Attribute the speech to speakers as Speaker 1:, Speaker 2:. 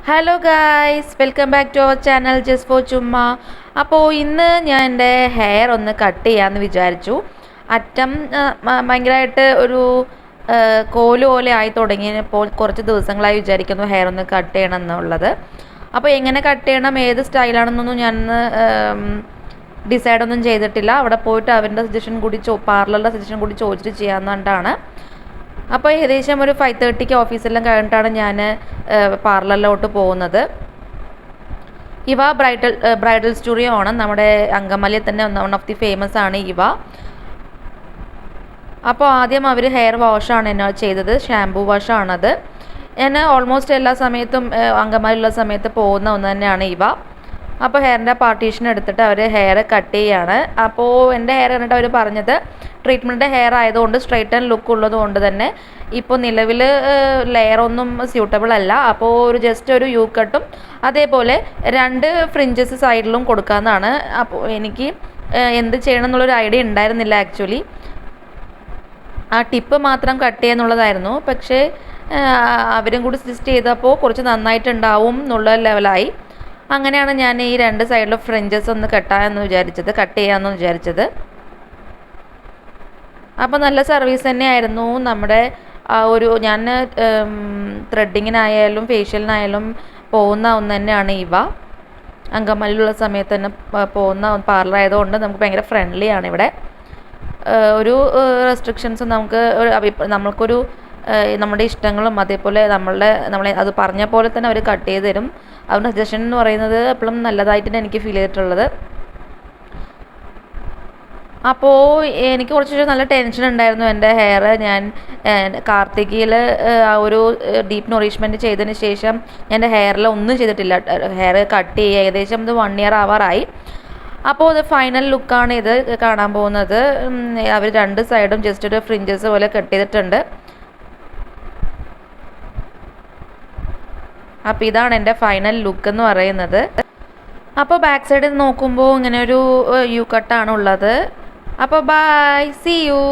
Speaker 1: Hello guys, welcome back to our channel just for ചുമ്മാ. അപ്പോൾ ഇന്ന് ഞാൻ എൻ്റെ ഹെയർ ഒന്ന് കട്ട് ചെയ്യാമെന്ന് വിചാരിച്ചു. അറ്റം ഭയങ്കരമായിട്ട് ഒരു കോല് പോലെ ആയി തുടങ്ങിയപ്പോൾ കുറച്ച് ദിവസങ്ങളായി വിചാരിക്കുന്നു ഹെയർ ഒന്ന് കട്ട് ചെയ്യണം എന്നുള്ളത്. അപ്പോൾ എങ്ങനെ കട്ട് ചെയ്യണം, ഏത് സ്റ്റൈലാണെന്നൊന്നും ഞാൻ ഡിസൈഡൊന്നും ചെയ്തിട്ടില്ല. അവിടെ പോയിട്ട് അവരുടെ സജഷൻ കൂടി പാർലറിൻ്റെ സജഷൻ കൂടി ചോദിച്ചിട്ട് ചെയ്യാമെന്നുകൊണ്ടാണ്. അപ്പോൾ ഏകദേശം ഒരു 5:30 ഓഫീസെല്ലാം കഴിഞ്ഞിട്ടാണ് ഞാൻ പാർലറിലോട്ട് പോകുന്നത്. ഇവ ബ്രൈഡൽ സ്റ്റുഡിയോ ആണ്. നമ്മുടെ അങ്കമാലിയിൽ തന്നെ വൺ ഓഫ് ദി ഫേമസ് ആണ് ഇവ. അപ്പോൾ ആദ്യം അവർ ഹെയർ വാഷാണ് എന്നെ ചെയ്തത്, ഷാംപൂ വാഷാണത്. ഞാൻ ഓൾമോസ്റ്റ് എല്ലാ സമയത്തും അങ്കമാലിയുള്ള സമയത്ത് പോകുന്ന ഒന്ന് തന്നെയാണ് ഇവ. അപ്പോൾ ഹെയറിൻ്റെ പാർട്ടീഷൻ എടുത്തിട്ട് അവർ ഹെയർ കട്ട് ചെയ്യാണ്. അപ്പോൾ എൻ്റെ ഹെയർ കണ്ടിട്ട് അവർ പറഞ്ഞത് ട്രീറ്റ്മെൻറ്റ് ഹെയർ ആയതുകൊണ്ട് സ്ട്രൈറ്റ് ആൻഡ് ലുക്ക് ഉള്ളത് കൊണ്ട് തന്നെ ഇപ്പോൾ നിലവിൽ ലെയറൊന്നും സ്യൂട്ടബിൾ അല്ല. അപ്പോൾ ജസ്റ്റ് ഒരു യു കട്ടും അതേപോലെ 2 ഫ്രിഞ്ചസ് സൈഡിലും കൊടുക്കാമെന്നാണ്. അപ്പോൾ എനിക്ക് എന്ത് ചെയ്യണം എന്നുള്ളൊരു ഐഡിയ ഉണ്ടായിരുന്നില്ല ആക്ച്വലി. ആ ടിപ്പ് മാത്രം കട്ട് ചെയ്യുന്നുള്ളതായിരുന്നു. പക്ഷേ അവരും കൂടി സജസ്റ്റ് ചെയ്തപ്പോൾ കുറച്ച് നന്നായിട്ടുണ്ടാവും എന്നുള്ള ലെവലായി. അങ്ങനെയാണ് ഞാൻ ഈ 2 സൈഡിലും ഫ്രിഞ്ചസ് ഒന്ന് കട്ട് ചെയ്യാമെന്ന് വിചാരിച്ചത്. അപ്പോൾ നല്ല സർവീസ് തന്നെയായിരുന്നു. നമ്മുടെ ഞാൻ ത്രെഡിങ്ങിനായാലും ഫേഷ്യലിനായാലും പോകുന്ന ഒന്ന് തന്നെയാണ് ഇവ. അങ്കമാലിയിലുള്ള സമയത്ത് തന്നെ പോകുന്ന പാർലർ ആയതുകൊണ്ട് നമുക്ക് ഭയങ്കര ഫ്രണ്ട്ലി ആണ് ഇവിടെ. ഒരു റെസ്ട്രിക്ഷൻസും നമ്മൾക്കൊരു നമ്മുടെ ഇഷ്ടങ്ങളും അതേപോലെ നമ്മളെ അത് പറഞ്ഞ പോലെ തന്നെ അവർ കട്ട് ചെയ്ത് തരും. അവരുടെ സജഷൻ എന്ന് പറയുന്നത് എപ്പോഴും നല്ലതായിട്ടാണ് എനിക്ക് ഫീൽ ചെയ്തിട്ടുള്ളത്. അപ്പോൾ എനിക്ക് കുറച്ചൊരു നല്ല ടെൻഷൻ ഉണ്ടായിരുന്നു എൻ്റെ ഹെയർ. ഞാൻ കാർത്തികയിൽ ഒരു ഡീപ്പ് നൊറിഷ്മെൻറ്റ് ചെയ്തതിന് ശേഷം എൻ്റെ ഹെയറിൽ ഒന്നും ചെയ്തിട്ടില്ല. ഹെയർ കട്ട് ചെയ്യുക ഏകദേശം 1 ഇയർ ആവാറായി. അപ്പോൾ അത് ഫൈനൽ ലുക്കാണ് ഇത് കാണാൻ പോകുന്നത്. അവർ 2 സൈഡും ജസ്റ്റ് ഒരു ഫ്രിഞ്ചസ് പോലെ കട്ട് ചെയ്തിട്ടുണ്ട്. അപ്പോൾ ഇതാണ് എൻ്റെ ഫൈനൽ ലുക്ക് എന്ന് പറയുന്നത്. അപ്പോൾ ബാക്ക് സൈഡിൽ നോക്കുമ്പോൾ ഇങ്ങനെ ഒരു യു കട്ടാണ് ഉള്ളത്. അപ്പോൾ ബൈ, സീ യു.